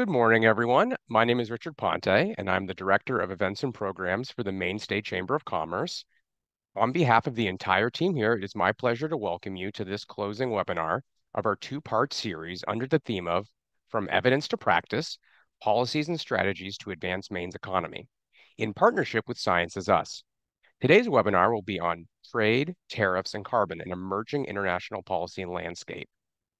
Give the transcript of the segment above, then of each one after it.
Good morning, everyone. My name is Richard Ponte, and I'm the Director of Events and Programs for the Maine State Chamber of Commerce. On behalf of the entire team here, it is my pleasure to welcome you to this closing webinar of our two-part series under the theme of From Evidence to Practice, Policies and Strategies to Advance Maine's Economy, in partnership with Science is Us. Today's webinar will be on trade, tariffs, and carbon, an emerging international policy and landscape.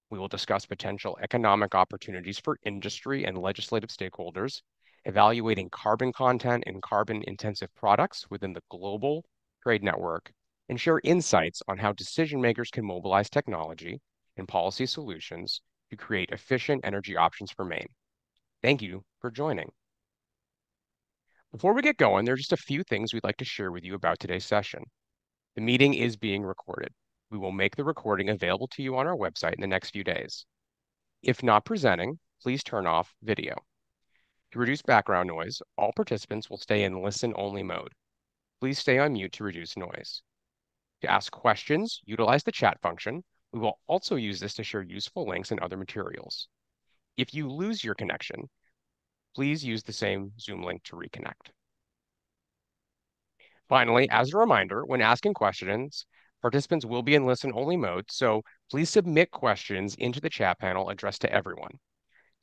We will discuss potential economic opportunities for industry and legislative stakeholders, evaluating carbon content in carbon-intensive products within the global trade network, and share insights on how decision makers can mobilize technology and policy solutions to create efficient energy options for Maine. Thank you for joining. Before we get going, there are just a few things we'd like to share with you about today's session. The meeting is being recorded. We will make the recording available to you on our website in the next few days. If not presenting, please turn off video. To reduce background noise, all participants will stay in listen-only mode. Please stay on mute to reduce noise. To ask questions, utilize the chat function. We will also use this to share useful links and other materials. If you lose your connection, please use the same Zoom link to reconnect. Finally, as a reminder, when asking questions, participants will be in listen-only mode, so please submit questions into the chat panel addressed to everyone.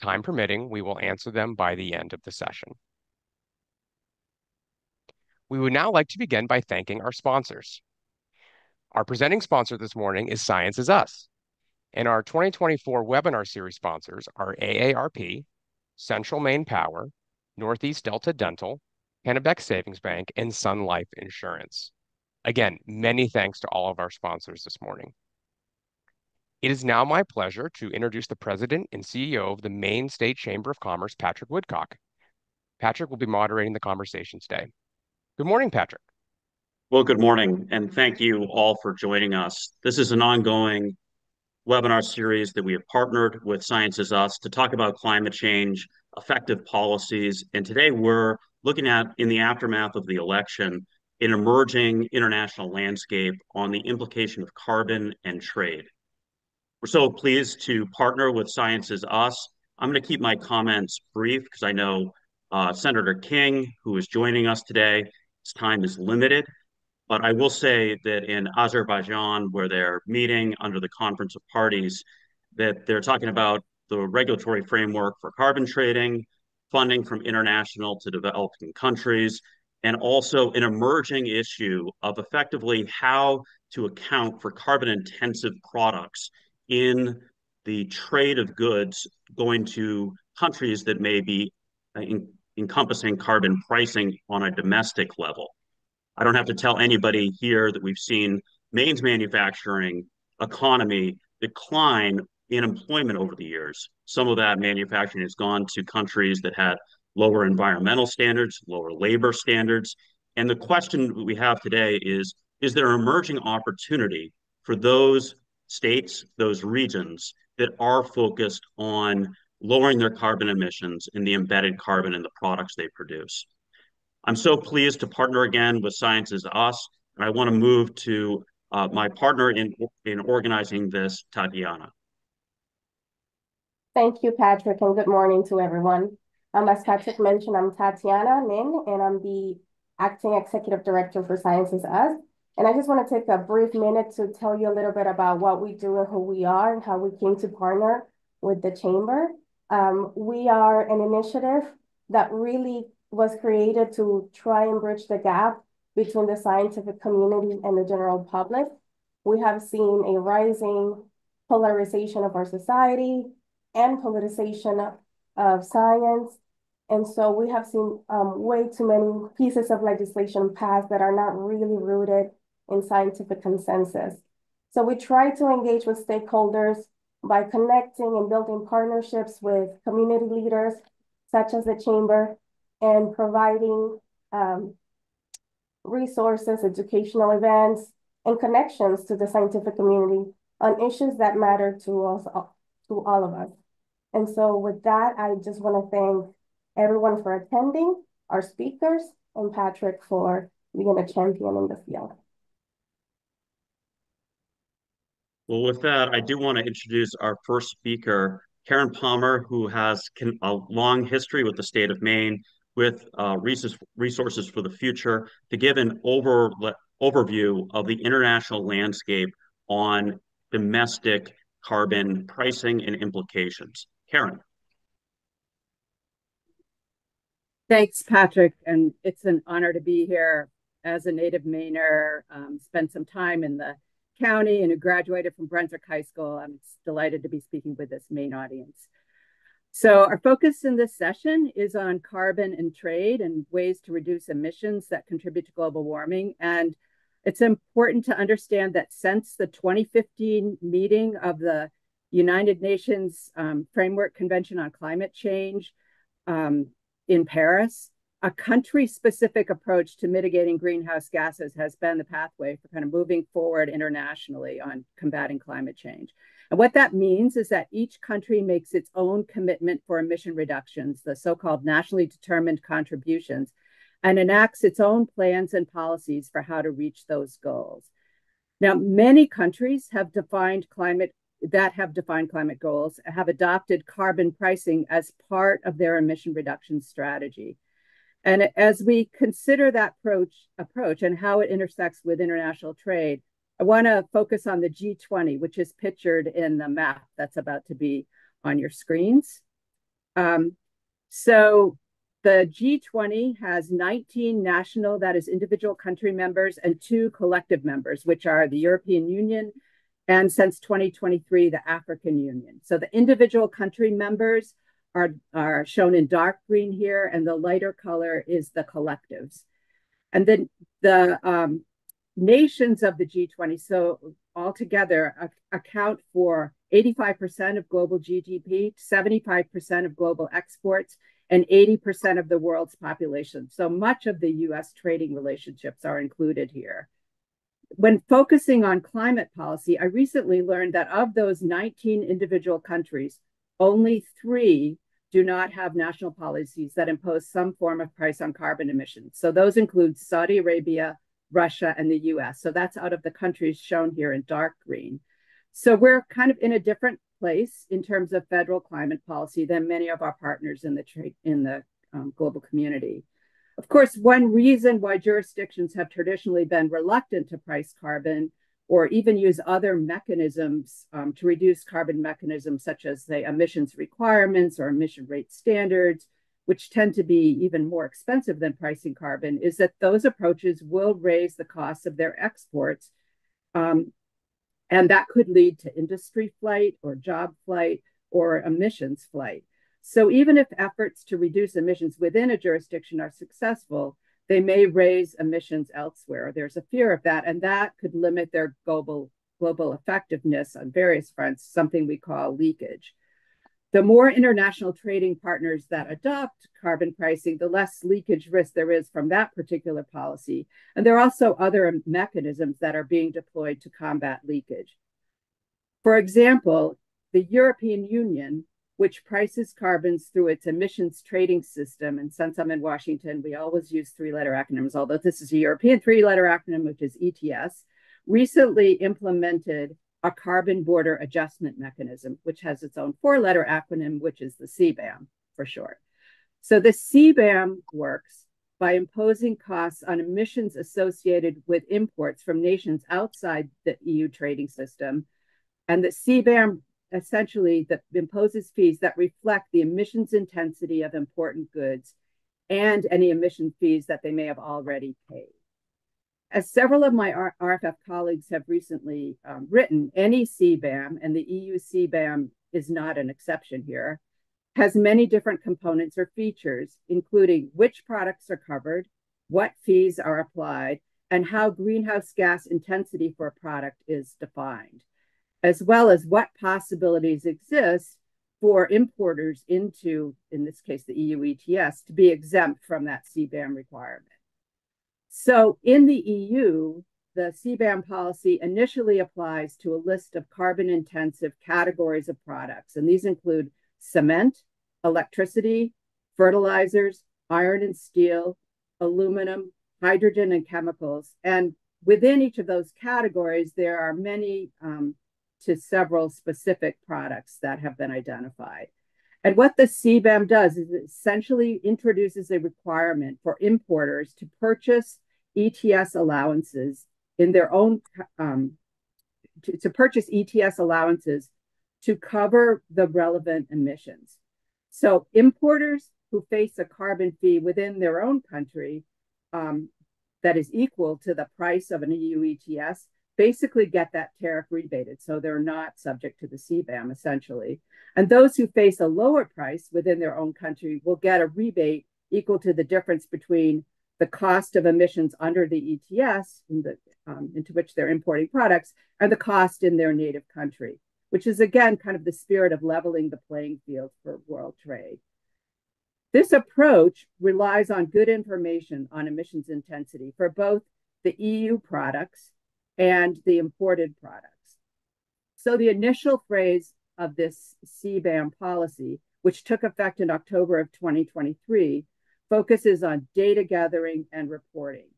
Time permitting, we will answer them by the end of the session. We would now like to begin by thanking our sponsors. Our presenting sponsor this morning is Science is Us, and our 2024 webinar series sponsors are AARP, Central Maine Power, Northeast Delta Dental, Kennebec Savings Bank, and Sun Life Insurance. Again, many thanks to all of our sponsors this morning. It is now my pleasure to introduce the President and CEO of the Maine State Chamber of Commerce, Patrick Woodcock. Patrick will be moderating the conversation today. Good morning, Patrick. Well, good morning, and thank you all for joining us. This is an ongoing webinar series that we have partnered with Science is Us to talk about climate change, effective policies, and today we're looking at, in the aftermath of the election, an emerging international landscape on the implication of carbon and trade. We're so pleased to partner with Science is Us. I'm going to keep my comments brief because I know Senator King, who is joining us today, his time is limited. But I will say that in Azerbaijan, where they're meeting under the Conference of Parties, that they're talking about the regulatory framework for carbon trading, funding from international to developing countries, and also an emerging issue of effectively how to account for carbon-intensive products in the trade of goods going to countries that may be encompassing carbon pricing on a domestic level. I don't have to tell anybody here that we've seen Maine's manufacturing economy decline in employment over the years. Some of that manufacturing has gone to countries that had lower environmental standards, lower labor standards. And the question we have today is there an emerging opportunity for those states, those regions that are focused on lowering their carbon emissions and the embedded carbon in the products they produce? I'm so pleased to partner again with Science is Us, and I want to move to my partner in organizing this, Tatiana. Thank you, Patrick, and good morning to everyone. As Patrick mentioned, I'm Tatiana Nin, and I'm the Acting Executive Director for Science is Us. And I just want to take a brief minute to tell you a little bit about what we do and who we are and how we came to partner with the Chamber. We are an initiative that really was created to try and bridge the gap between the scientific community and the general public. We have seen a rising polarization of our society and politicization of science. And so we have seen way too many pieces of legislation passed that are not really rooted in scientific consensus. So we try to engage with stakeholders by connecting and building partnerships with community leaders, such as the Chamber, and providing resources, educational events, and connections to the scientific community on issues that matter to us, to all of us. And so with that, I just want to thank everyone for attending, our speakers, and Patrick for being a champion in the field. Well, with that, I do want to introduce our first speaker, Karen Palmer, who has a long history with the state of Maine, with Resources for the Future, to give an overview of the international landscape on domestic carbon pricing and implications. Karen. Thanks, Patrick, and it's an honor to be here as a native Mainer, spent some time in the county and who graduated from Brunswick High School. I'm delighted to be speaking with this Maine audience. So our focus in this session is on carbon and trade and ways to reduce emissions that contribute to global warming. And it's important to understand that since the 2015 meeting of the United Nations Framework Convention on Climate Change in Paris, a country-specific approach to mitigating greenhouse gases has been the pathway for kind of moving forward internationally on combating climate change. And what that means is that each country makes its own commitment for emission reductions, the so-called nationally determined contributions, and enacts its own plans and policies for how to reach those goals. Now, many countries have defined climate goals have adopted carbon pricing as part of their emission reduction strategy. And as we consider that approach and how it intersects with international trade, I want to focus on the G20, which is pictured in the map that's about to be on your screens. So the G20 has 19 national, that is individual country members, and 2 collective members, which are the European Union and since 2023, the African Union. So the individual country members are shown in dark green here, and the lighter color is the collectives. And then the nations of the G20, so altogether account for 85% of global GDP, 75% of global exports, and 80% of the world's population. So much of the US trading relationships are included here. When focusing on climate policy, I recently learned that of those 19 individual countries, only 3 do not have national policies that impose some form of price on carbon emissions. So those include Saudi Arabia, Russia, and the US. So that's out of the countries shown here in dark green. So we're kind of in a different place in terms of federal climate policy than many of our partners in the global community. Of course, one reason why jurisdictions have traditionally been reluctant to price carbon or even use other mechanisms to reduce carbon mechanisms such as, say, emissions requirements or emission rate standards, which tend to be even more expensive than pricing carbon, is that those approaches will raise the cost of their exports. And that could lead to industry flight or job flight or emissions flight. So even if efforts to reduce emissions within a jurisdiction are successful, they may raise emissions elsewhere. There's a fear of that, and that could limit their global effectiveness on various fronts, something we call leakage. The more international trading partners that adopt carbon pricing, the less leakage risk there is from that particular policy. And there are also other mechanisms that are being deployed to combat leakage. For example, the European Union, which prices carbons through its emissions trading system. And since I'm in Washington, we always use 3-letter acronyms, although this is a European 3-letter acronym, which is ETS, recently implemented a carbon border adjustment mechanism, which has its own 4-letter acronym, which is the CBAM for short. So the CBAM works by imposing costs on emissions associated with imports from nations outside the EU trading system. And the CBAM essentially that imposes fees that reflect the emissions intensity of important goods and any emission fees that they may have already paid. As several of my RFF colleagues have recently written, any CBAM, and the EU CBAM is not an exception here, has many different components or features, including which products are covered, what fees are applied, and how greenhouse gas intensity for a product is defined, as well as what possibilities exist for importers into, in this case, the EU ETS, to be exempt from that CBAM requirement. So in the EU, the CBAM policy initially applies to a list of carbon-intensive categories of products, and these include cement, electricity, fertilizers, iron and steel, aluminum, hydrogen, and chemicals. And within each of those categories, there are many to several specific products that have been identified. And what the CBAM does is it essentially introduces a requirement for importers to purchase ETS allowances in their own, to purchase ETS allowances to cover the relevant emissions. So importers who face a carbon fee within their own country that is equal to the price of an EU ETS basically get that tariff rebated. So they're not subject to the CBAM essentially. And those who face a lower price within their own country will get a rebate equal to the difference between the cost of emissions under the ETS into which they're importing products and the cost in their native country, which is again kind of the spirit of leveling the playing field for world trade. This approach relies on good information on emissions intensity for both the EU products and the imported products. So the initial phrase of this CBAM policy, which took effect in October of 2023, focuses on data gathering and reporting.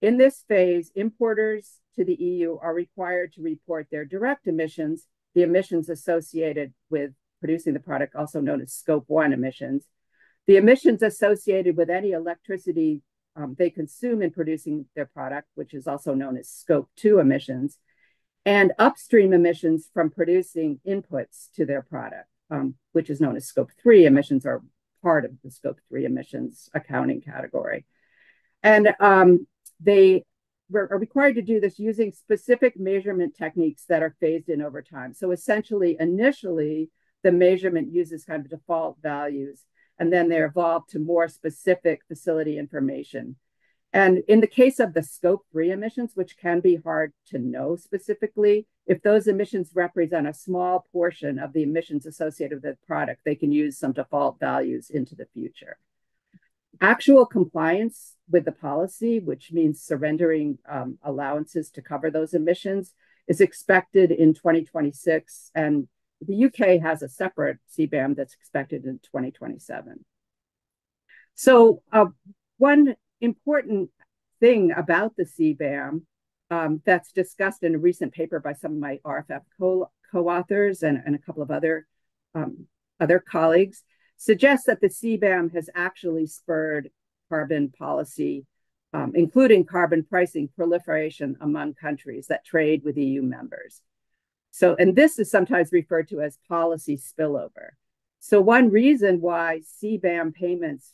In this phase, importers to the EU are required to report their direct emissions, the emissions associated with producing the product, also known as Scope 1 emissions, the emissions associated with any electricity they consume in producing their product, which is also known as Scope 2 emissions, and upstream emissions from producing inputs to their product, which is known as Scope 3 emissions, are part of the Scope 3 emissions accounting category. And they are required to do this using specific measurement techniques that are phased in over time. So essentially, initially, the measurement uses kind of default values, and then they evolve to more specific facility information. And in the case of the Scope 3 emissions, which can be hard to know specifically, if those emissions represent a small portion of the emissions associated with the product, they can use some default values into the future. Actual compliance with the policy, which means surrendering allowances to cover those emissions, is expected in 2026, and the UK has a separate CBAM that's expected in 2027. So one important thing about the CBAM that's discussed in a recent paper by some of my RFF co-authors and a couple of other colleagues suggests that the CBAM has actually spurred carbon policy, including carbon pricing proliferation among countries that trade with EU members. So, and this is sometimes referred to as policy spillover. So one reason why CBAM payments,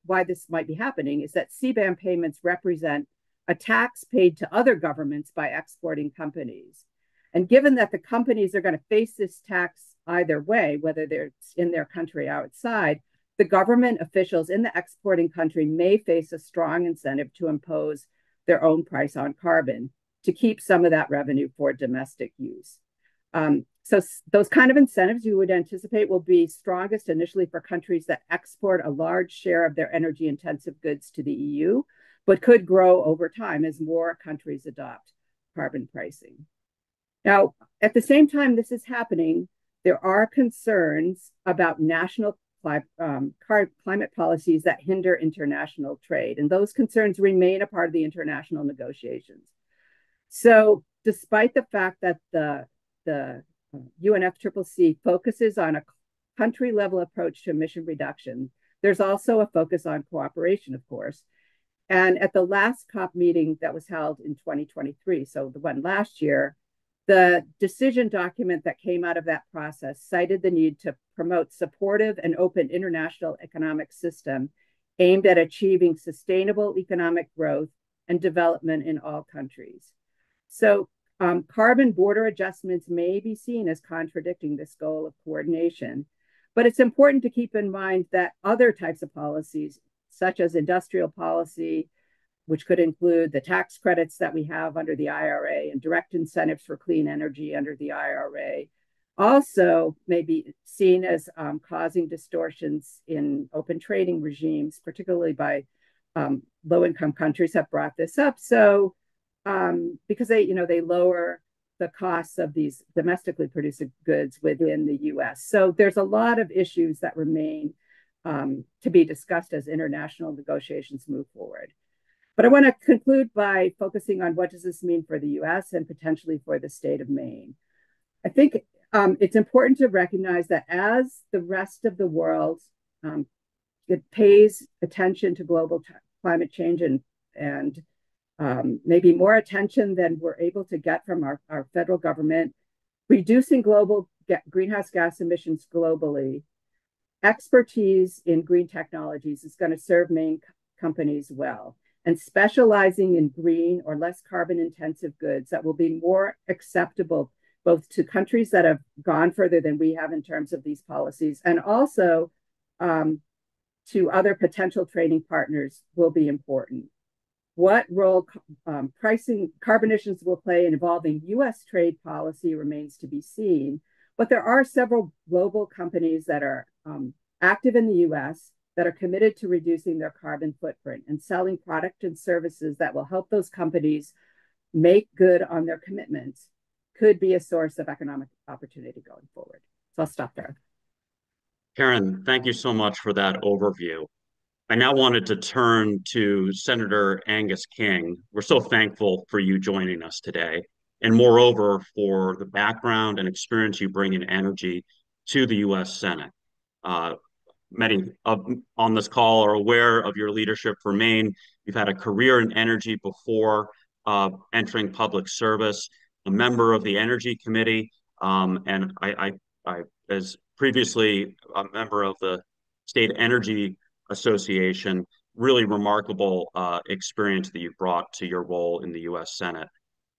why this might be happening, is that CBAM payments represent a tax paid to other governments by exporting companies. And given that the companies are going to face this tax either way, whether they're in their country or outside, the government officials in the exporting country may face a strong incentive to impose their own price on carbon to keep some of that revenue for domestic use. So those kind of incentives you would anticipate will be strongest initially for countries that export a large share of their energy intensive goods to the EU, but could grow over time as more countries adopt carbon pricing. Now, at the same time this is happening, there are concerns about national climate policies that hinder international trade, and those concerns remain a part of the international negotiations. So despite the fact that the UNFCCC focuses on a country-level approach to emission reduction, there's also a focus on cooperation, of course. And at the last COP meeting that was held in 2023, so the one last year, the decision document that came out of that process cited the need to promote supportive and open international economic system aimed at achieving sustainable economic growth and development in all countries. So carbon border adjustments may be seen as contradicting this goal of coordination, but it's important to keep in mind that other types of policies, such as industrial policy, which could include the tax credits that we have under the IRA and direct incentives for clean energy under the IRA, also may be seen as causing distortions in open trading regimes, particularly by low-income countries have brought this up. So because they lower the costs of these domestically produced goods within the US. So there's a lot of issues that remain to be discussed as international negotiations move forward. But I want to conclude by focusing on what does this mean for the US and potentially for the state of Maine. I think it's important to recognize that as the rest of the world it pays attention to global climate change and maybe more attention than we're able to get from our federal government, reducing global greenhouse gas emissions globally, expertise in green technologies is going to serve Maine companies well. And specializing in green or less carbon intensive goods that will be more acceptable both to countries that have gone further than we have in terms of these policies and also to other potential trading partners will be important. What role pricing carbon emissions will play in evolving U.S. trade policy remains to be seen, but there are several global companies that are active in the U.S. that are committed to reducing their carbon footprint and selling products and services that will help those companies make good on their commitments could be a source of economic opportunity going forward. So I'll stop there. Karen, thank you so much for that overview. I now wanted to turn to Senator Angus King. We're so thankful for you joining us today, and moreover, for the background and experience you bring in energy to the U.S. Senate. Many on this call are aware of your leadership for Maine. You've had a career in energy before entering public service, a member of the Energy Committee, and I as previously a member of the State Energy Association, really remarkable experience that you brought to your role in the U.S. Senate.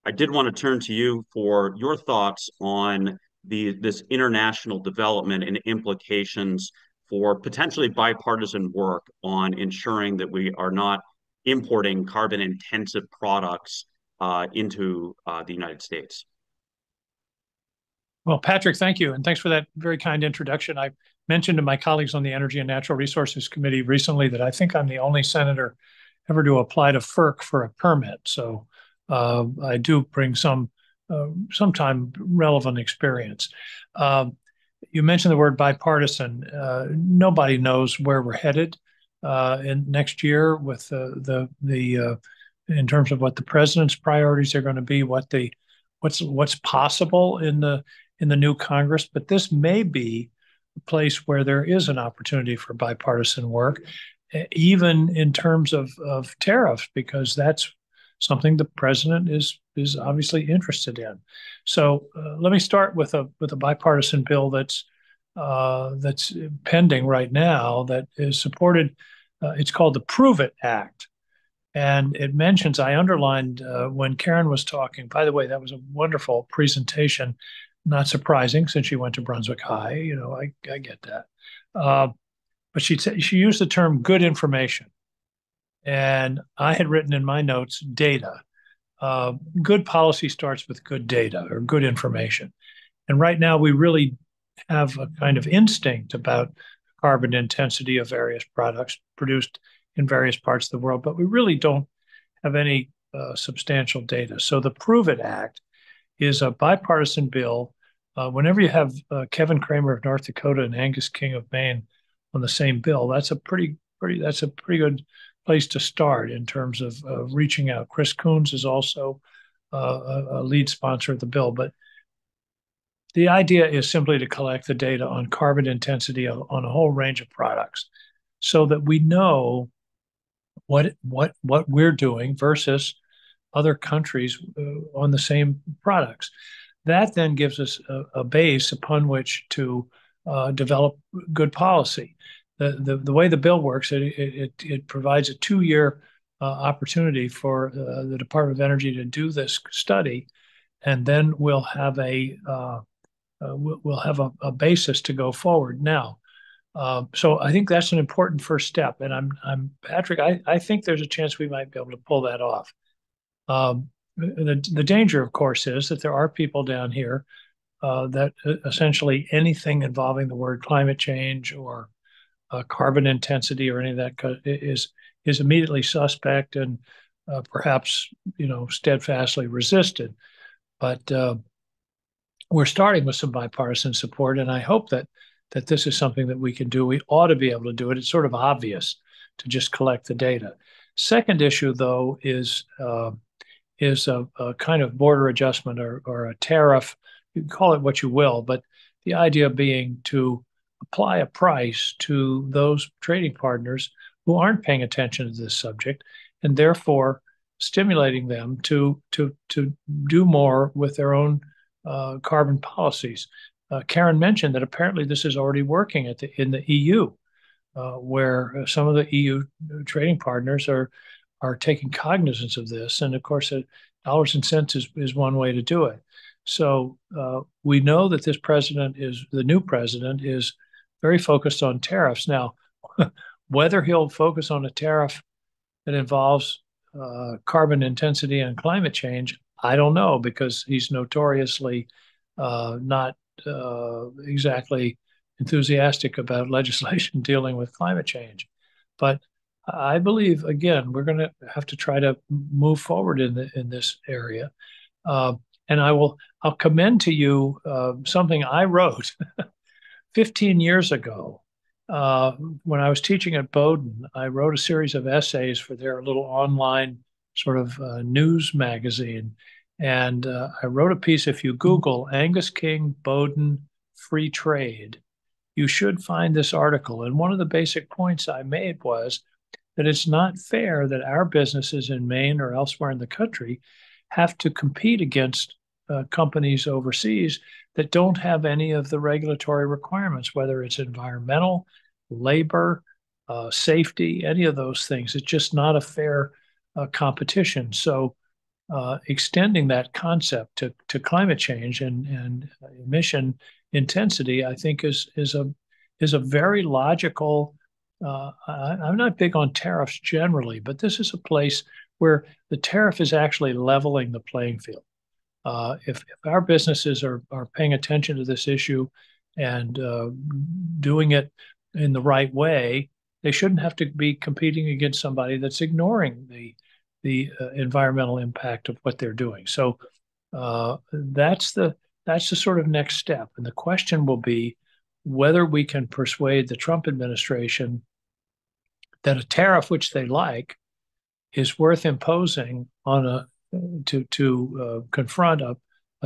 I did want to turn to you for your thoughts on this international development and implications for potentially bipartisan work on ensuring that we are not importing carbon-intensive products into the United States. Well, Patrick, thank you. And thanks for that very kind introduction. I mentioned to my colleagues on the Energy and Natural Resources Committee recently that I think I'm the only senator ever to apply to FERC for a permit. So I do bring sometime relevant experience. You mentioned the word bipartisan. Nobody knows where we're headed in next year with in terms of what the president's priorities are going to be, what's possible in the new Congress. But this may be a place where there is an opportunity for bipartisan work, even in terms of tariffs, because that's something the president is obviously interested in. So let me start with a bipartisan bill that's pending right now that is supported. It's called the Prove It Act. And it mentions, I underlined when Karen was talking, by the way, that was a wonderful presentation, not surprising since she went to Brunswick High, you know, I get that. But she used the term good information. And I had written in my notes, data. Good policy starts with good data or good information. And right now we really have a kind of instinct about carbon intensity of various products produced in various parts of the world, but we really don't have any substantial data. So the Prove It Act is a bipartisan bill. Whenever you have Kevin Cramer of North Dakota and Angus King of Maine on the same bill, that's a pretty good place to start in terms of reaching out. Chris Coons is also a lead sponsor of the bill, but the idea is simply to collect the data on carbon intensity on a whole range of products so that we know what we're doing versus other countries on the same products. That then gives us a base upon which to develop good policy. The way the bill works, it provides a 2-year opportunity for the Department of Energy to do this study, and then we'll have a basis to go forward. Now, so I think that's an important first step. And I'm Patrick. I think there's a chance we might be able to pull that off. The danger, of course, is that there are people down here that essentially anything involving the word climate change or carbon intensity or any of that is immediately suspect and perhaps steadfastly resisted. But we're starting with some bipartisan support, and I hope that this is something that we can do. We ought to be able to do it. It's sort of obvious to just collect the data. Second issue, though, is a kind of border adjustment or a tariff you can call it what you will, but the idea being to apply a price to those trading partners who aren't paying attention to this subject, and therefore stimulating them to do more with their own carbon policies. Karen mentioned that apparently this is already working in the EU, where some of the EU trading partners are taking cognizance of this, and of course, dollars and cents is one way to do it. So we know that the new president is very focused on tariffs. Now, whether he'll focus on a tariff that involves carbon intensity and climate change, I don't know, because he's notoriously not exactly enthusiastic about legislation dealing with climate change. But I believe, again, we're going to have to try to move forward in this area. And I'll commend to you something I wrote 15 years ago. When I was teaching at Bowdoin, I wrote a series of essays for their little online sort of news magazine. And I wrote a piece, if you Google Angus King Bowdoin free trade, you should find this article. And one of the basic points I made was that it's not fair that our businesses in Maine or elsewhere in the country have to compete against companies overseas that don't have any of the regulatory requirements, whether it's environmental, labor, safety, any of those things. It's just not a fair competition. So extending that concept to climate change and emission intensity, I think is a very logical. I'm not big on tariffs generally, but this is a place where the tariff is actually leveling the playing field. If our businesses are paying attention to this issue and doing it in the right way, they shouldn't have to be competing against somebody that's ignoring the environmental impact of what they're doing. So that's the sort of next step. And the question will be whether we can persuade the Trump administration that a tariff which they like is worth imposing on to confront a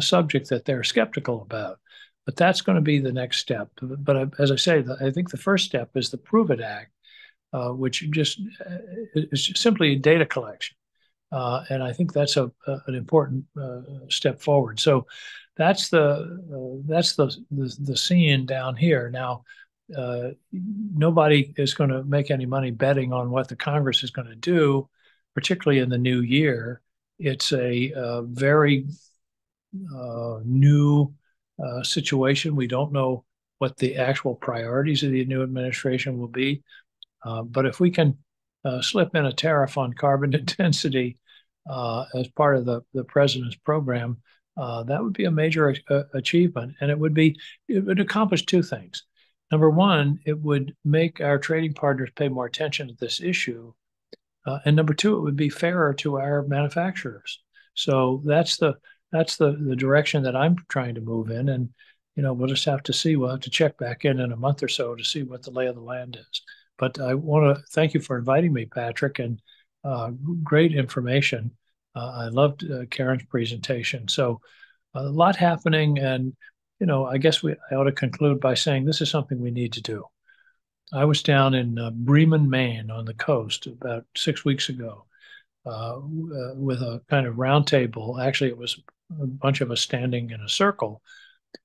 subject that they're skeptical about. But that's going to be the next step. But as I say, I think the first step is the Prove It Act, which just is simply data collection. And I think that's an important step forward. So that's the scene down here. Now, nobody is going to make any money betting on what the Congress is going to do, particularly in the new year. It's a very new situation. We don't know what the actual priorities of the new administration will be. But if we can slip in a tariff on carbon intensity as part of the president's program, that would be a major achievement. And it would accomplish two things. Number one, it would make our trading partners pay more attention to this issue. And number two, it would be fairer to our manufacturers. So that's the direction that I'm trying to move in. And, we'll just have to see. We'll have to check back in a month or so to see what the lay of the land is. But I want to thank you for inviting me, Patrick, and great information. I loved Karen's presentation. So a lot happening. And, I guess I ought to conclude by saying this is something we need to do. I was down in Bremen, Maine on the coast about 6 weeks ago with a kind of roundtable. Actually, it was a bunch of us standing in a circle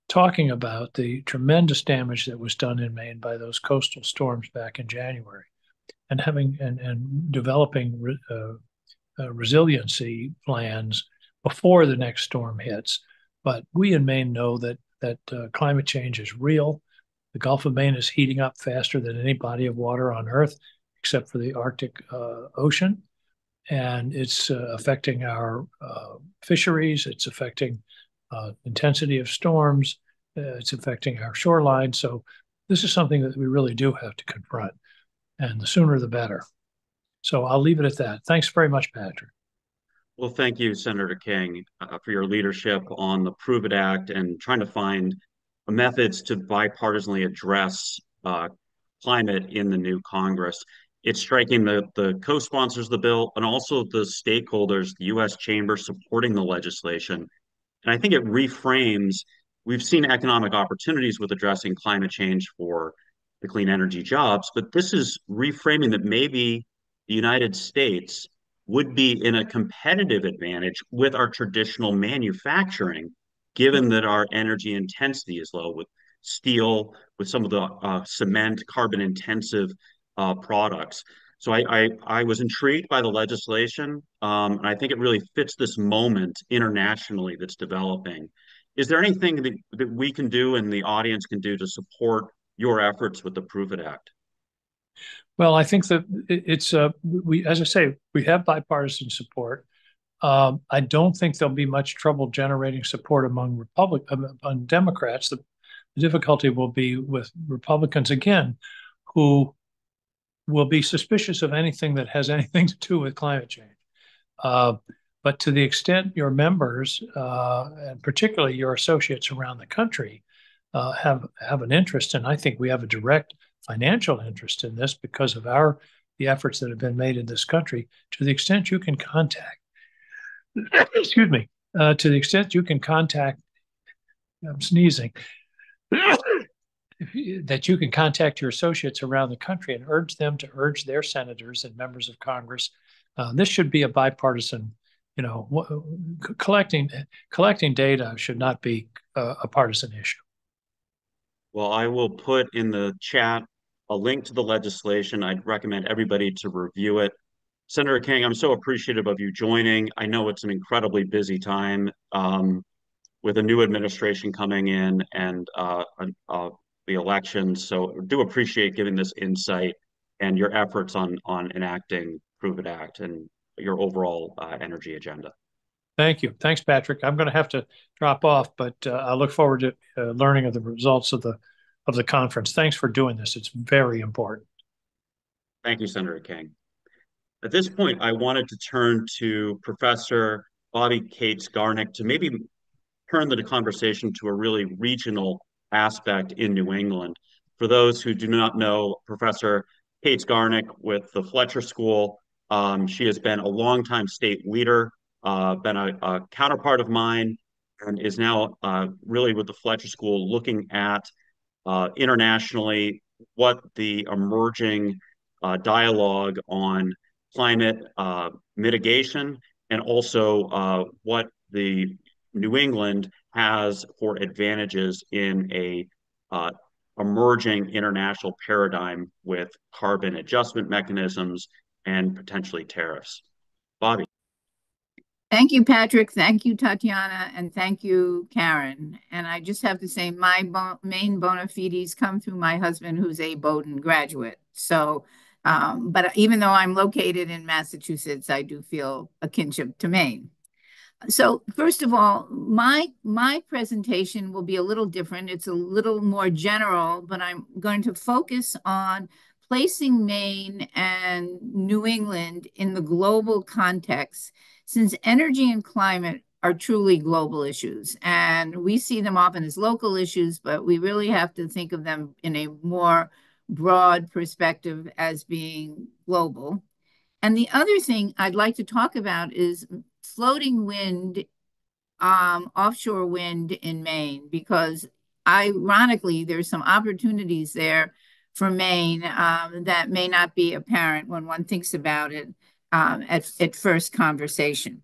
talking about the tremendous damage that was done in Maine by those coastal storms back in January, and developing resiliency plans before the next storm hits. But we in Maine know that climate change is real. The Gulf of Maine is heating up faster than any body of water on Earth, except for the Arctic Ocean. And it's affecting our fisheries. It's affecting intensity of storms. It's affecting our shoreline. So this is something that we really do have to confront. And the sooner the better. So I'll leave it at that. Thanks very much, Patrick. Well, thank you, Senator King, for your leadership on the Prove It Act and trying to find methods to bipartisanly address climate in the new Congress. It's striking the co-sponsors of the bill and also the stakeholders, the U.S. Chamber supporting the legislation. And I think it reframes we've seen economic opportunities with addressing climate change for the clean energy jobs, but this is reframing that maybe the United States would be in a competitive advantage with our traditional manufacturing, given that our energy intensity is low with steel, with some of the cement, carbon intensive products. So I was intrigued by the legislation, and I think it really fits this moment internationally that's developing. Is there anything that we can do and the audience can do to support your efforts with the Prove It Act? Well, I think that it's we, as I say, we have bipartisan support. I don't think there'll be much trouble generating support among Democrats. The difficulty will be with Republicans again, who will be suspicious of anything that has anything to do with climate change. But to the extent your members, and particularly your associates around the country, have an interest, and I think we have a direct financial interest in this because of the efforts that have been made in this country. To the extent you can contact, excuse me, to the extent you can contact, I'm sneezing, that you can contact your associates around the country and urge them to urge their senators and members of Congress. This should be a bipartisan, collecting data should not be a partisan issue. Well, I will put in the chat a link to the legislation. I'd recommend everybody to review it. Senator King, I'm so appreciative of you joining. I know it's an incredibly busy time with a new administration coming in and the elections. So I do appreciate giving this insight and your efforts on enacting Prove It Act and your overall energy agenda. Thank you. Thanks, Patrick. I'm going to have to drop off, but I look forward to learning of the results of the conference. Thanks for doing this. It's very important. Thank you, Senator King. At this point, I wanted to turn to Professor Bobby Cates-Garnick to maybe turn the conversation to a really regional aspect in New England. For those who do not know, Professor Cates-Garnick with the Fletcher School, she has been a longtime state leader, been a counterpart of mine, and is now really with the Fletcher School looking at internationally what the emerging dialogue on climate mitigation and also what the New England has for advantages in a emerging international paradigm with carbon adjustment mechanisms and potentially tariffs. Bobby. Thank you, Patrick. Thank you, Tatiana. And thank you, Karen. And I just have to say my main bona fides come through my husband, who's a Bowdoin graduate. So, but even though I'm located in Massachusetts, I do feel a kinship to Maine. So first of all, my presentation will be a little different. It's a little more general, but I'm going to focus on placing Maine and New England in the global context, since energy and climate are truly global issues. And we see them often as local issues, but we really have to think of them in a more broad perspective as being global. And the other thing I'd like to talk about is floating wind, offshore wind in Maine, because ironically, there's some opportunities there for Maine that may not be apparent when one thinks about it at first conversation.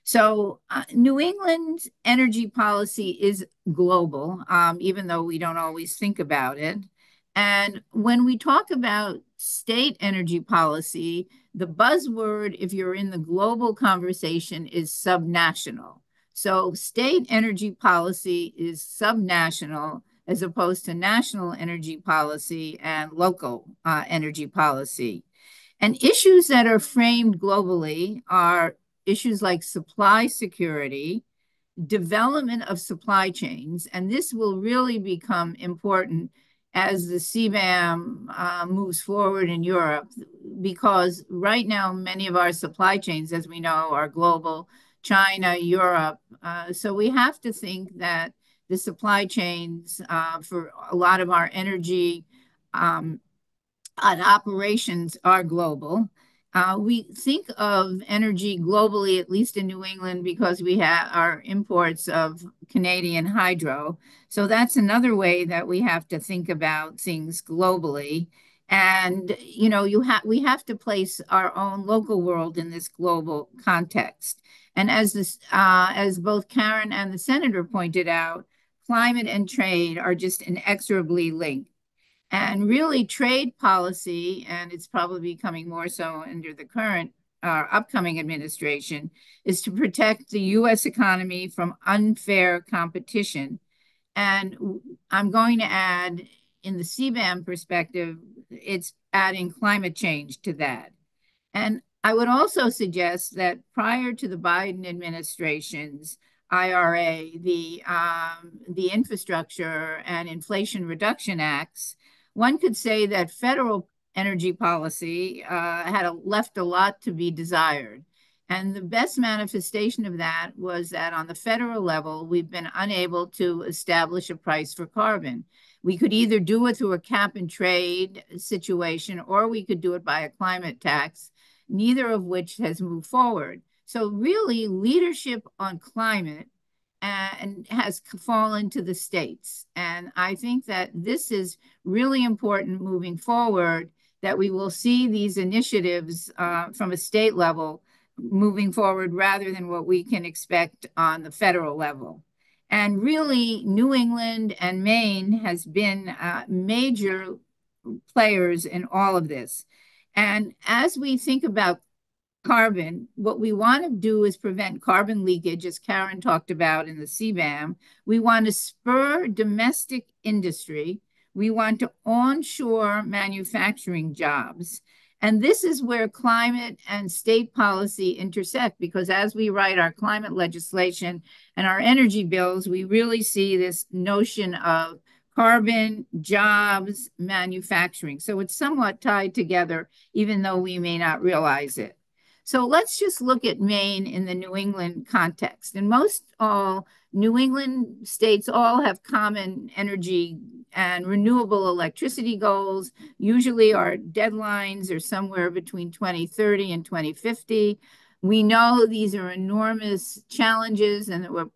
So New England's energy policy is global, even though we don't always think about it. And when we talk about state energy policy, the buzzword, if you're in the global conversation, is subnational. So state energy policy is subnational as opposed to national energy policy and local energy policy. And issues that are framed globally are issues like supply security, development of supply chains, and this will really become important as the CBAM moves forward in Europe, because right now many of our supply chains, as we know, are global, China, Europe. So we have to think that the supply chains for a lot of our energy operations are global. We think of energy globally, at least in New England, because we have our imports of Canadian hydro. So that's another way that we have to think about things globally. And, you know, we have to place our own local world in this global context. And as both Karen and the senator pointed out, climate and trade are just inexorably linked. And really, trade policy, and it's probably becoming more so under the current upcoming administration, is to protect the U.S. economy from unfair competition. And I'm going to add, in the CBAM perspective, it's adding climate change to that. And I would also suggest that prior to the Biden administration's IRA, the Infrastructure and Inflation Reduction Acts, one could say that federal energy policy had left a lot to be desired. And the best manifestation of that was that on the federal level, we've been unable to establish a price for carbon. We could either do it through a cap and trade situation, or we could do it by a climate tax, neither of which has moved forward. So really, leadership on climate and has fallen to the states. And I think that this is really important moving forward, that we will see these initiatives from a state level moving forward rather than what we can expect on the federal level. And really, New England and Maine has been major players in all of this. And as we think about carbon, what we want to do is prevent carbon leakage, as Karen talked about in the CBAM. We want to spur domestic industry. We want to onshore manufacturing jobs. And this is where climate and state policy intersect, because as we write our climate legislation and our energy bills, we really see this notion of carbon, jobs, manufacturing. So it's somewhat tied together, even though we may not realize it. So let's just look at Maine in the New England context. And most all New England states all have common energy and renewable electricity goals. Usually our deadlines are somewhere between 2030 and 2050. We know these are enormous challenges and that we're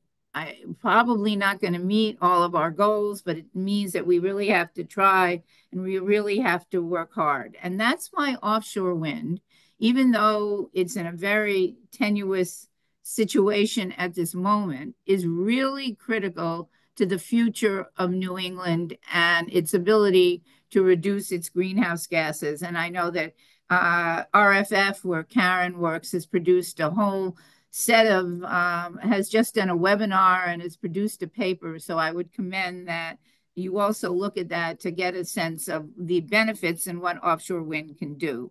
probably not going to meet all of our goals, but it means that we really have to try and we really have to work hard. And that's why offshore wind, even though it's in a very tenuous situation at this moment, is really critical to the future of New England and its ability to reduce its greenhouse gases. And I know that RFF, where Karen works, has produced a whole set of, has just done a webinar and has produced a paper. So I would commend that you also look at that to get a sense of the benefits and what offshore wind can do.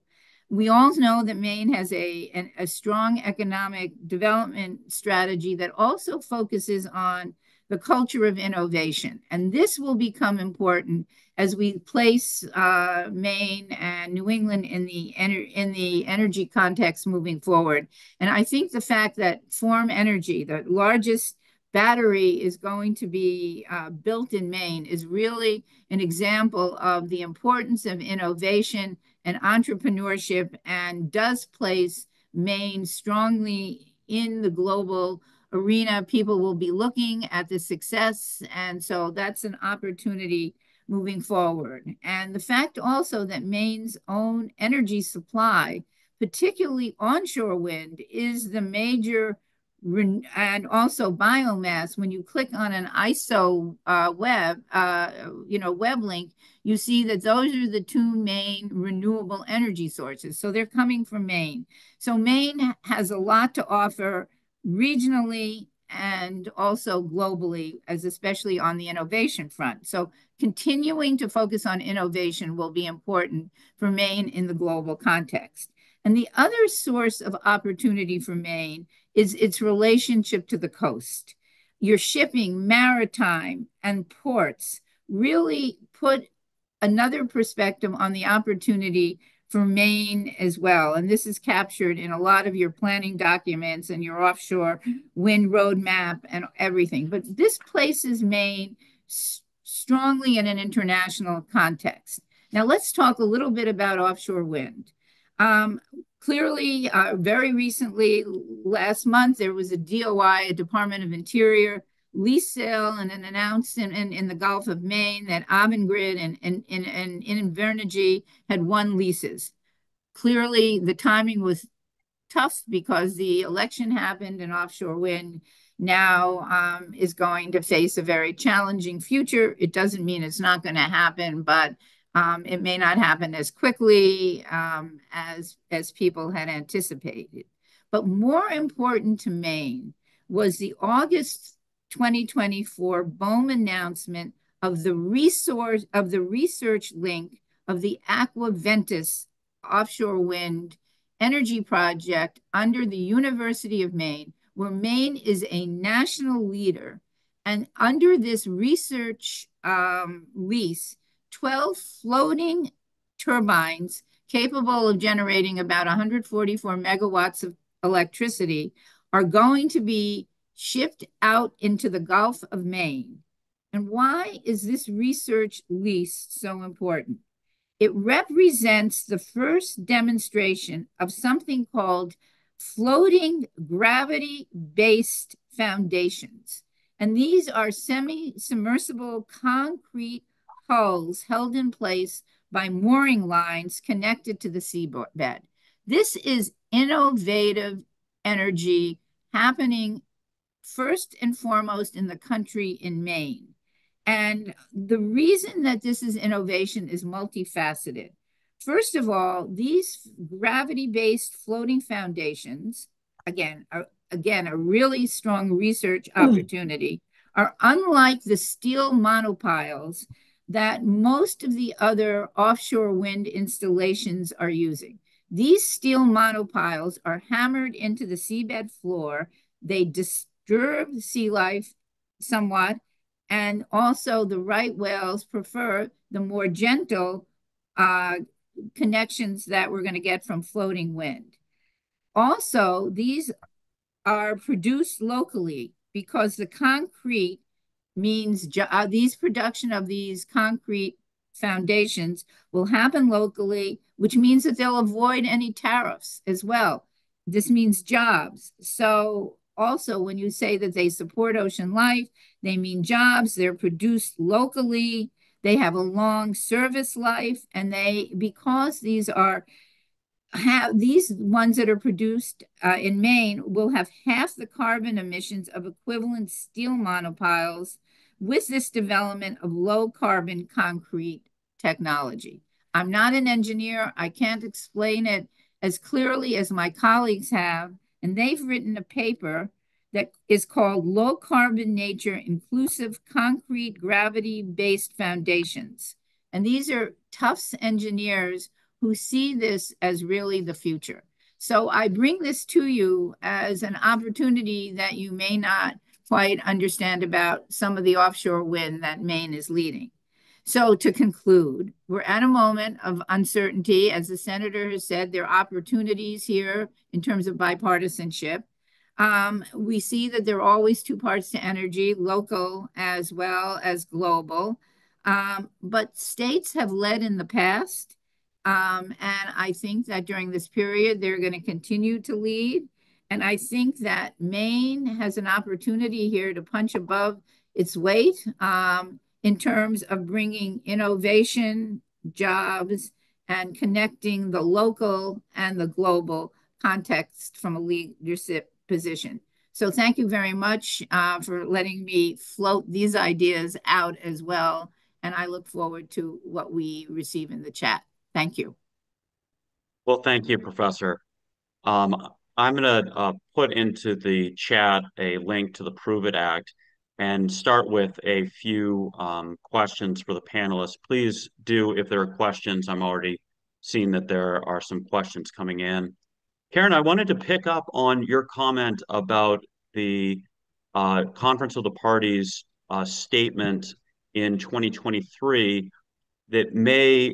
We all know that Maine has a strong economic development strategy that also focuses on the culture of innovation. And this will become important as we place Maine and New England in the energy context moving forward. And I think the fact that Form Energy, the largest battery, is going to be built in Maine is really an example of the importance of innovation and entrepreneurship, and does place Maine strongly in the global arena. People will be looking at the success, and so that's an opportunity moving forward. And the fact also that Maine's own energy supply, particularly onshore wind, is the major, and also biomass. When you click on an ISO web link, you see that those are the two main renewable energy sources. So they're coming from Maine. So Maine has a lot to offer regionally and also globally, as especially on the innovation front. So continuing to focus on innovation will be important for Maine in the global context. And the other source of opportunity for Maine is its relationship to the coast. Your shipping, maritime, and ports really put another perspective on the opportunity for Maine as well. And this is captured in a lot of your planning documents and your offshore wind roadmap and everything. But this places Maine strongly in an international context. Now let's talk a little bit about offshore wind. Clearly, very recently, last month, there was a DOI, a Department of Interior lease sale, and an announcement in the Gulf of Maine that Avangrid and Invenergy had won leases. Clearly, the timing was tough because the election happened and offshore wind now is going to face a very challenging future. It doesn't mean it's not going to happen, but it may not happen as quickly as people had anticipated. But more important to Maine was the August 2024 BOEM announcement of the research link of the Aqua Ventus offshore wind energy project under the University of Maine, where Maine is a national leader. And under this research lease, 12 floating turbines capable of generating about 144 megawatts of electricity are going to be shipped out into the Gulf of Maine. And why is this research lease so important? It represents the first demonstration of something called floating gravity-based foundations. And these are semi-submersible concrete hulls held in place by mooring lines connected to the seabed. This is innovative energy happening first and foremost in the country in Maine. And the reason that this is innovation is multifaceted. First of all, these gravity-based floating foundations, again, a really strong research opportunity, are unlike the steel monopiles that most of the other offshore wind installations are using. These steel monopiles are hammered into the seabed floor. They disturb sea life somewhat, and also the right whales prefer the more gentle connections that we're going to get from floating wind. Also, these are produced locally because the concrete means these production of these concrete foundations will happen locally, which means that they'll avoid any tariffs as well. This means jobs. So also, when you say that they support ocean life, they mean jobs. They're produced locally. They have a long service life, and because these ones that are produced in Maine will have half the carbon emissions of equivalent steel monopiles with this development of low carbon concrete technology. I'm not an engineer. I can't explain it as clearly as my colleagues have, and they've written a paper that is called Low Carbon Nature Inclusive Concrete Gravity-Based Foundations. And these are Tufts engineers who see this as really the future. So I bring this to you as an opportunity that you may not quite understand about some of the offshore wind that Maine is leading. So to conclude, we're at a moment of uncertainty. As the senator has said, there are opportunities here in terms of bipartisanship. We see that there are always two parts to energy, local as well as global. But states have led in the past. And I think that during this period, they're going to continue to lead. And I think that Maine has an opportunity here to punch above its weight in terms of bringing innovation, jobs, and connecting the local and the global context from a leadership position. So thank you very much for letting me float these ideas out as well. And I look forward to what we receive in the chat. Thank you. Well, thank you, Professor. I'm going to put into the chat a link to the Prove It Act and start with a few questions for the panelists. Please do, if there are questions. I'm already seeing that there are some questions coming in. Karen, I wanted to pick up on your comment about the Conference of the Parties statement in 2023 that may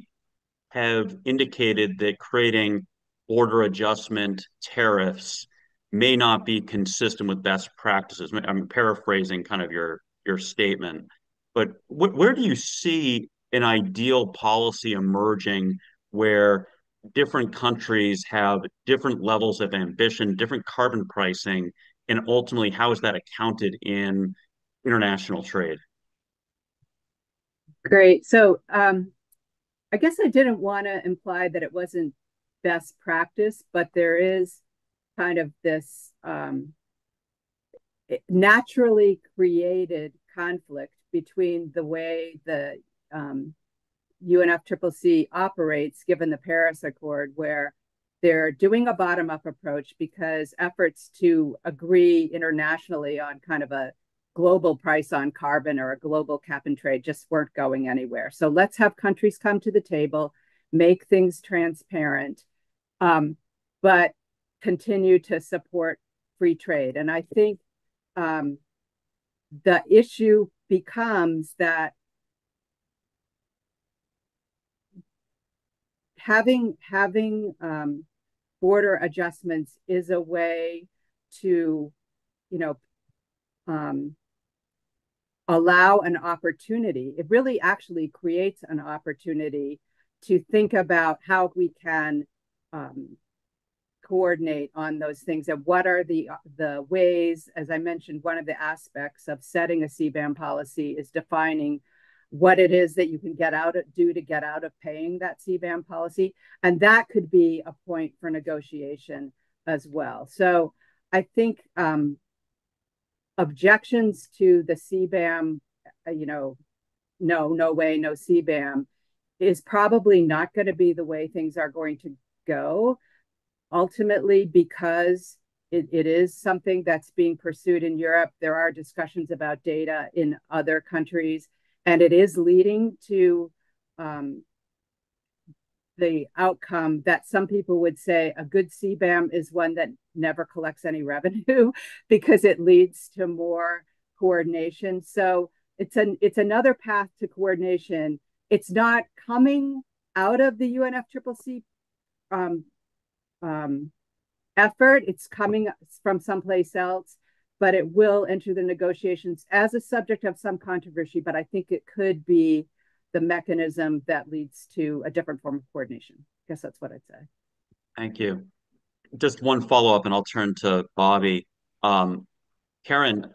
have indicated that creating border adjustment tariffs may not be consistent with best practices. I'm paraphrasing kind of your statement, but where do you see an ideal policy emerging where different countries have different levels of ambition, different carbon pricing, and ultimately how is that accounted in international trade? Great. So I guess I didn't want to imply that it wasn't best practice, but there is kind of this naturally created conflict between the way the UNFCCC operates, given the Paris Accord, where they're doing a bottom-up approach because efforts to agree internationally on kind of a global price on carbon or a global cap and trade just weren't going anywhere. So let's have countries come to the table, make things transparent, but continue to support free trade. And I think the issue becomes that having border adjustments is a way to, allow an opportunity. It really actually creates an opportunity to think about how we can coordinate on those things and what are the ways. As I mentioned, one of the aspects of setting a CBAM policy is defining what it is that you can do to get out of paying that CBAM policy. And that could be a point for negotiation as well. So I think objections to the CBAM, no way, no CBAM, is probably not going to be the way things are going to go, ultimately, because it is something that's being pursued in Europe. There are discussions about data in other countries, and it is leading to the outcome that some people would say a good CBAM is one that never collects any revenue because it leads to more coordination. So it's another path to coordination. It's not coming out of the UNFCCC effort. It's coming from someplace else, but it will enter the negotiations as a subject of some controversy. But I think it could be the mechanism that leads to a different form of coordination. I guess that's what I'd say. Thank you. Just one follow-up, and I'll turn to Bobby. Karen,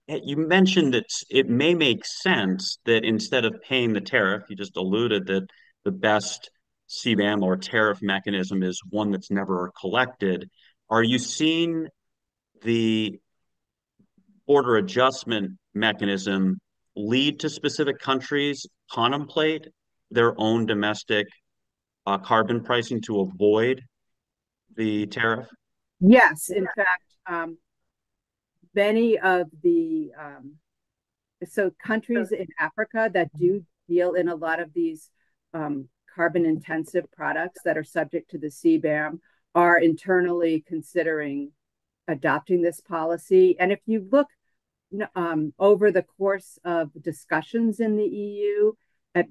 you mentioned that it may make sense that instead of paying the tariff, you just alluded that the best CBAM or tariff mechanism is one that's never collected. Are you seeing the border adjustment mechanism lead to specific countries contemplate their own domestic carbon pricing to avoid the tariff? Yes, in fact, many of the countries in Africa that do deal in a lot of these carbon intensive products that are subject to the CBAM are internally considering adopting this policy. And if you look over the course of discussions in the EU at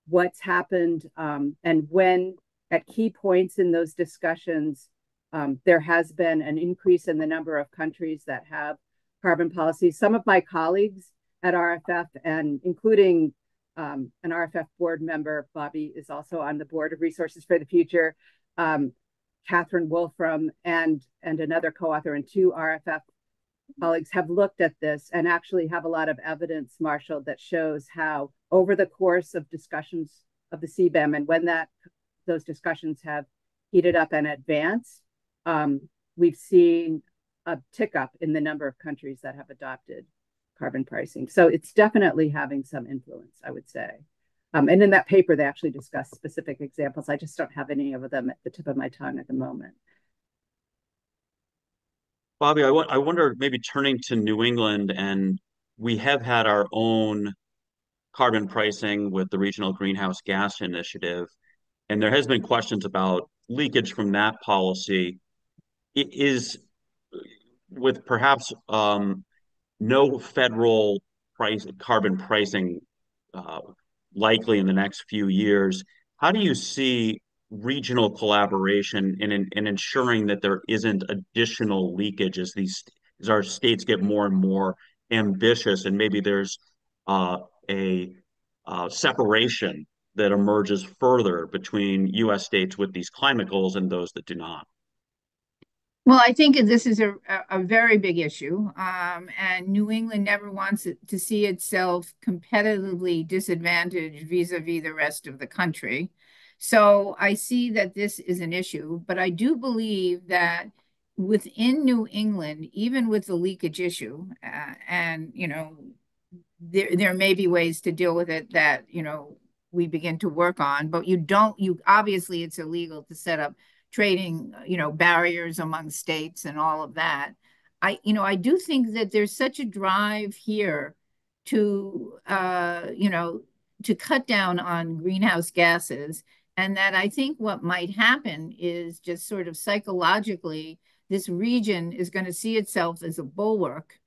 what's happened and when at key points in those discussions, there has been an increase in the number of countries that have carbon policies. Some of my colleagues at RFF, and including an RFF board member, Bobby is also on the board of Resources for the Future, Catherine Wolfram, and another co-author, and two RFF colleagues have looked at this and actually have a lot of evidence marshaled that shows how over the course of discussions of the CBAM and when those discussions have heated up and advanced, we've seen a tick up in the number of countries that have adopted carbon pricing. So it's definitely having some influence, I would say. And in that paper, they actually discuss specific examples. I just don't have any of them at the tip of my tongue at the moment. Bobby, I wonder, maybe turning to New England, and we have had our own carbon pricing with the Regional Greenhouse Gas Initiative, and there has been questions about leakage from that policy. It is with perhaps no federal carbon pricing likely in the next few years. How do you see regional collaboration in ensuring that there isn't additional leakage as our states get more and more ambitious, and maybe there's a separation that emerges further between U.S. states with these climate goals and those that do not? Well, I think this is a very big issue, and New England never wants to see itself competitively disadvantaged vis-a-vis the rest of the country. So I see that this is an issue, but I do believe that within New England, even with the leakage issue, and there may be ways to deal with it that we begin to work on, but you obviously it's illegal to set up trading, barriers among states and all of that. I do think that there's such a drive here to, to cut down on greenhouse gases, and that I think what might happen is just sort of psychologically, this region is going to see itself as a bulwark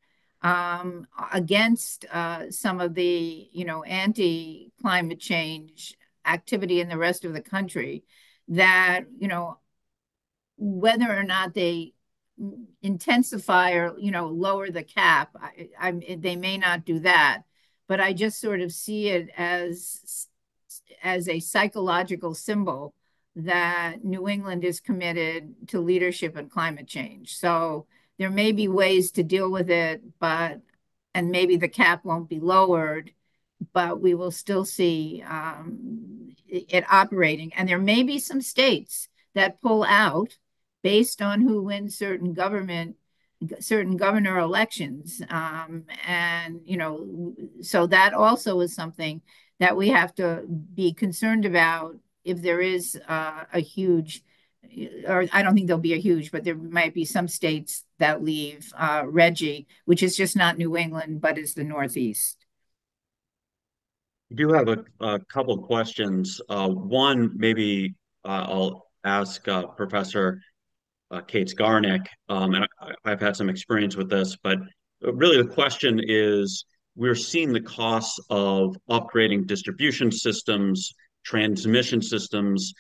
against some of the, anti-climate change activity in the rest of the country that, whether or not they intensify or lower the cap, they may not do that, but I just sort of see it as a psychological symbol that New England is committed to leadership and climate change. So there may be ways to deal with it, and maybe the cap won't be lowered, but we will still see it operating. And there may be some states that pull out based on who wins certain governor elections. So that also is something that we have to be concerned about if there is a huge, or I don't think there'll be a huge, but there might be some states that leave RGGI, which is just not New England, but is the Northeast. I do have a couple of questions. One, maybe I'll ask Professor Kate Zgarnik, and I've had some experience with this, but really the question is, we're seeing the costs of upgrading distribution systems, transmission systems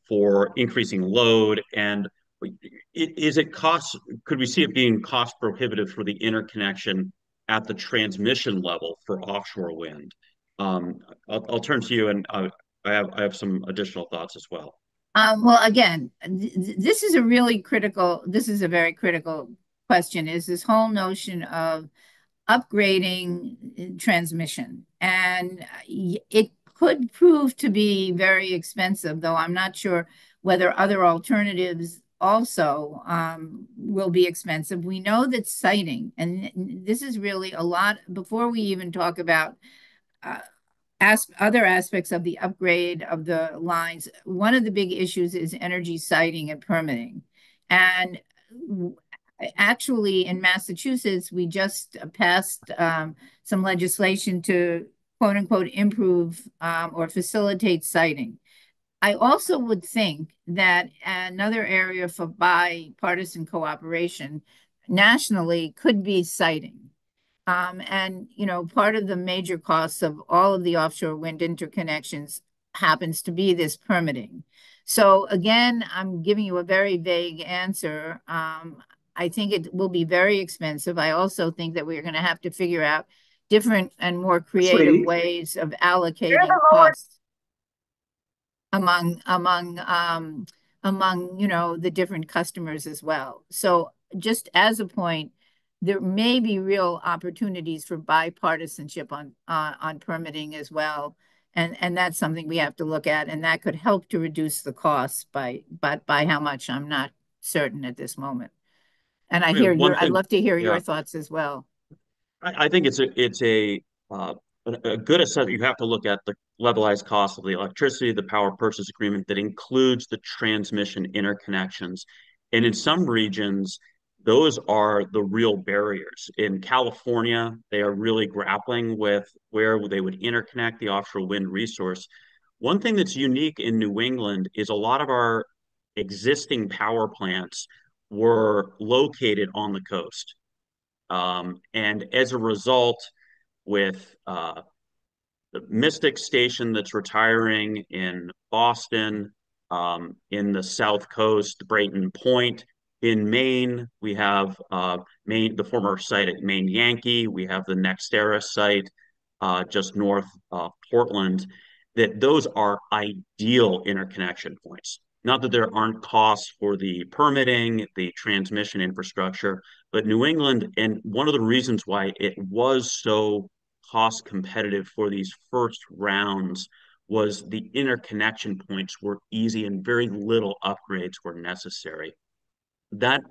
for increasing load, and could we see it being cost prohibitive for the interconnection at the transmission level for offshore wind? I'll turn to you, and I have some additional thoughts as well. Well, again, this is a very critical question, is this whole notion of upgrading transmission. And it could prove to be very expensive, though I'm not sure whether other alternatives also will be expensive. We know that siting, and this is really a lot, before we even talk about other aspects of the upgrade of the lines, one of the big issues is energy siting and permitting. And actually, in Massachusetts, we just passed some legislation to quote unquote improve or facilitate siting. I also would think that another area for bipartisan cooperation nationally could be siting. And part of the major costs of all of the offshore wind interconnections happens to be this permitting. So again, I'm giving you a very vague answer. I think it will be very expensive. I also think that we're going to have to figure out different and more creative ways of allocating costs among the different customers as well. So just as a point, there may be real opportunities for bipartisanship on permitting as well. And that's something we have to look at, and that could help to reduce the costs by how much, I'm not certain at this moment. And I'd love to hear your thoughts as well. I think it's a good assessment. You have to look at the levelized cost of the electricity, the power purchase agreement that includes the transmission interconnections. And in some regions, those are the real barriers. In California, they are really grappling with where they would interconnect the offshore wind resource. One thing that's unique in New England is a lot of our existing power plants were located on the coast. And as a result, with the Mystic Station that's retiring in Boston, in the South Coast, Brayton Point, in Maine, we have the former site at Maine Yankee. We have the NextEra site just north of Portland. that those are ideal interconnection points. Not that there aren't costs for the permitting, the transmission infrastructure, but New England, and one of the reasons why it was so cost competitive for these first rounds was the interconnection points were easy and very little upgrades were necessary. That,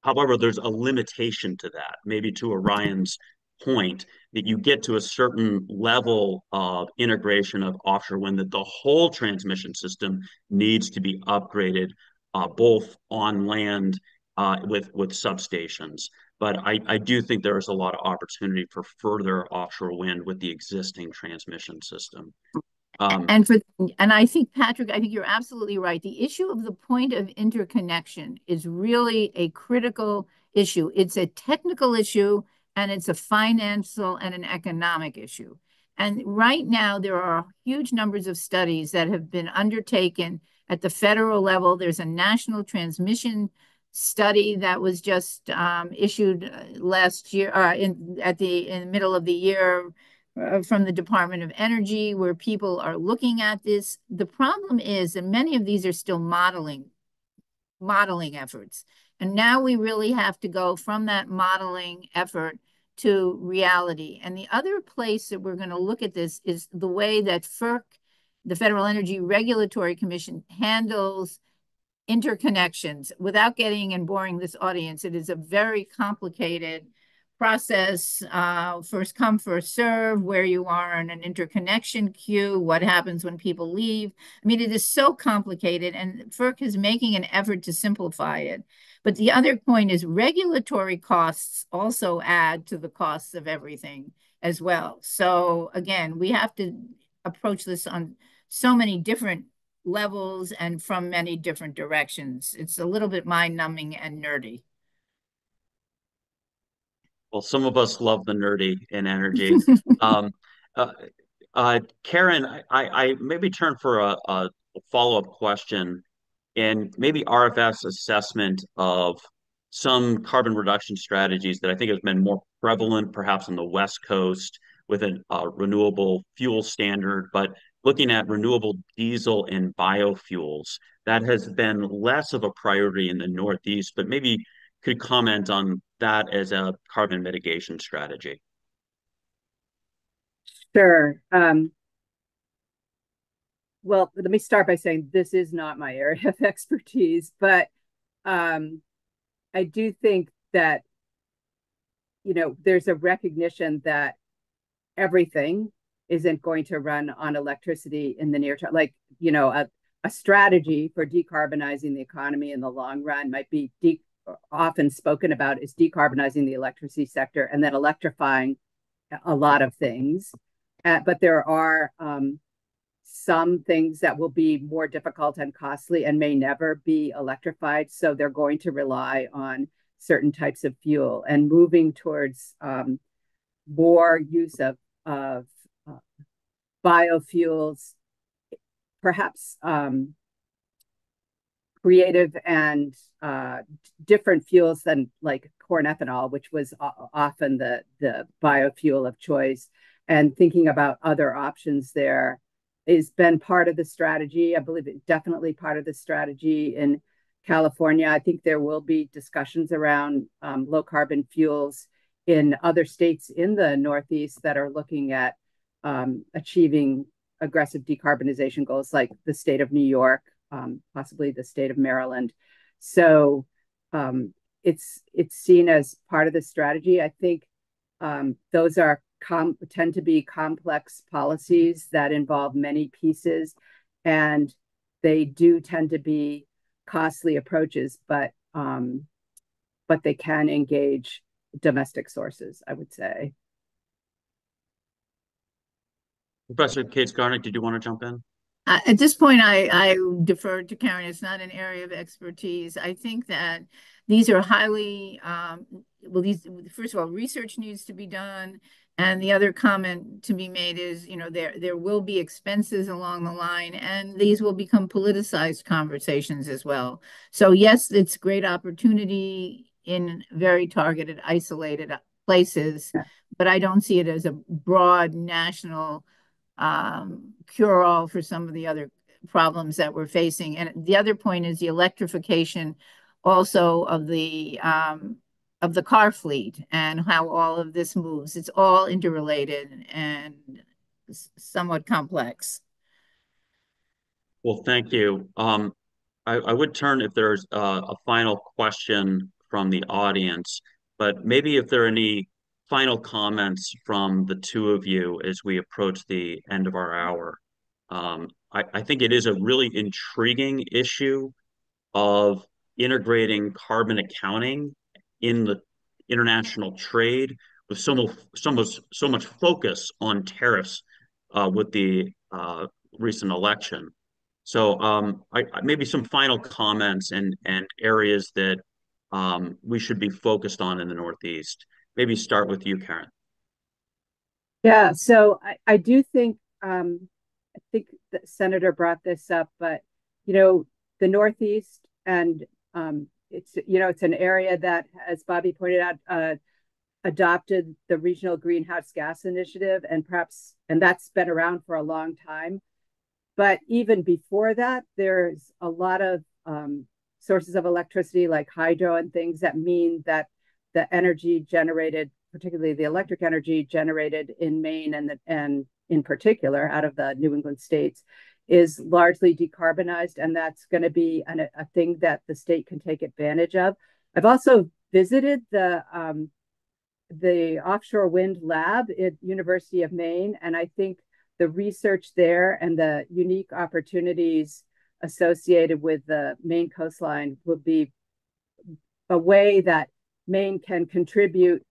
however, there's a limitation to that, maybe to Orion's point, that you get to a certain level of integration of offshore wind that the whole transmission system needs to be upgraded, both on land with substations. But I do think there is a lot of opportunity for further offshore wind with the existing transmission system. And I think, Patrick, I think you're absolutely right. The issue of the point of interconnection is really a critical issue. It's a technical issue, and it's a financial and an economic issue. And right now, there are huge numbers of studies that have been undertaken at the federal level. There's a national transmission study that was just issued last year, in the middle of the year, from the Department of Energy, where people are looking at this. The problem is that many of these are still modeling efforts. And now we really have to go from that modeling effort to reality. And the other place that we're going to look at this is the way that FERC, the Federal Energy Regulatory Commission, handles interconnections. Without getting and boring this audience, it is a very complicated process, first come, first serve, where you are on an interconnection queue, what happens when people leave. I mean, it is so complicated, and FERC is making an effort to simplify it. But the other point is regulatory costs also add to the costs of everything as well. So again, we have to approach this on so many different levels and from many different directions. It's a little bit mind-numbing and nerdy. Well, some of us love the nerdy in energy. Karen, I maybe turn for a follow-up question, and maybe RFF's assessment of some carbon reduction strategies that I think has been more prevalent, perhaps on the West Coast with a renewable fuel standard, but looking at renewable diesel and biofuels, that has been less of a priority in the Northeast, but maybe could comment on that as a carbon mitigation strategy. Sure. Well, let me start by saying this is not my area of expertise, but I do think that, there's a recognition that everything isn't going to run on electricity in the near term. Like, a strategy for decarbonizing the economy in the long run might be often spoken about is decarbonizing the electricity sector and then electrifying a lot of things. But there are some things that will be more difficult and costly and may never be electrified. So they're going to rely on certain types of fuel, and moving towards more use of biofuels, perhaps creative and different fuels than like corn ethanol, which was often the biofuel of choice, and thinking about other options there has been part of the strategy. I believe it's definitely part of the strategy in California. I think there will be discussions around low carbon fuels in other states in the Northeast that are looking at achieving aggressive decarbonization goals, like the state of New York, possibly the state of Maryland. So it's seen as part of the strategy. I think those tend to be complex policies that involve many pieces, and they do tend to be costly approaches, but they can engage domestic sources, I would say. Professor Kate Skarnik, did you want to jump in? At this point, I defer to Karen. It's not an area of expertise. I think that these are highly, first of all, research needs to be done. And the other comment to be made is, there will be expenses along the line, and these will become politicized conversations as well. So yes, it's a great opportunity in very targeted, isolated places, but I don't see it as a broad national cure-all for some of the other problems that we're facing. And the other point is the electrification also of the car fleet and how all of this moves. It's all interrelated and somewhat complex. Well, thank you. I would turn if there's a final question from the audience, but maybe if there are any final comments from the two of you as we approach the end of our hour. I think it is a really intriguing issue of integrating carbon accounting in the international trade with so much focus on tariffs with the recent election. So maybe some final comments and areas that we should be focused on in the Northeast. Maybe start with you, Karen. Yeah, so I do think I think the senator brought this up, but the Northeast and it's an area that, as Bobby pointed out, adopted the Regional Greenhouse Gas Initiative, and that's been around for a long time. But even before that, there's a lot of sources of electricity like hydro and things that mean that the energy generated, particularly the electric energy generated in Maine and in particular out of the New England states, is largely decarbonized, and that's going to be a thing that the state can take advantage of. I've also visited the offshore wind lab at University of Maine, and I think the research there and the unique opportunities associated with the Maine coastline would be a way that Maine can contribute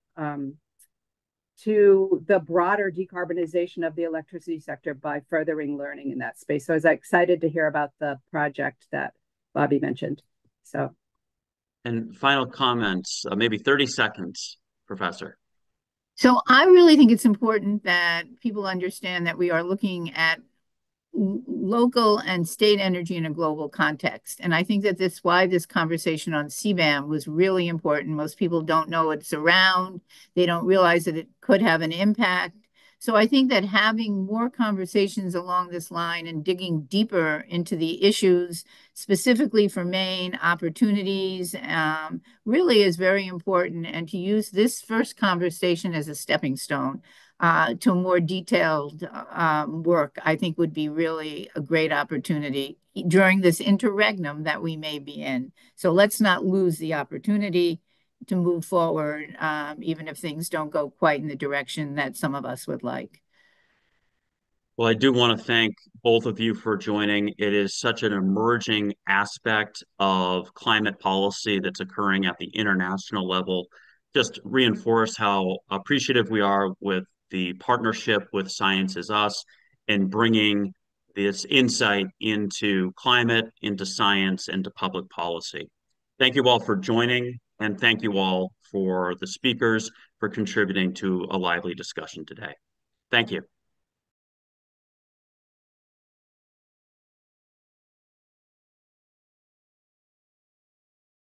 to the broader decarbonization of the electricity sector by furthering learning in that space. So I was excited to hear about the project that Bobby mentioned. And final comments, maybe 30 seconds, Professor. So I really think it's important that people understand that we are looking at local and state energy in a global context. And I think that that's why this conversation on CBAM was really important. Most people don't know it's around. They don't realize that it could have an impact. So I think that having more conversations along this line and digging deeper into the issues, specifically for Maine, opportunities, really is very important. And to use this first conversation as a stepping stone to more detailed work, I think would be really a great opportunity during this interregnum that we may be in. So let's not lose the opportunity to move forward, even if things don't go quite in the direction that some of us would like. Well, I do want to thank both of you for joining. It is such an emerging aspect of climate policy that's occurring at the international level. Just reinforce how appreciative we are with the partnership with Science is Us and bringing this insight into climate, into science, into public policy. Thank you all for joining, and thank you all for the speakers for contributing to a lively discussion today. Thank you.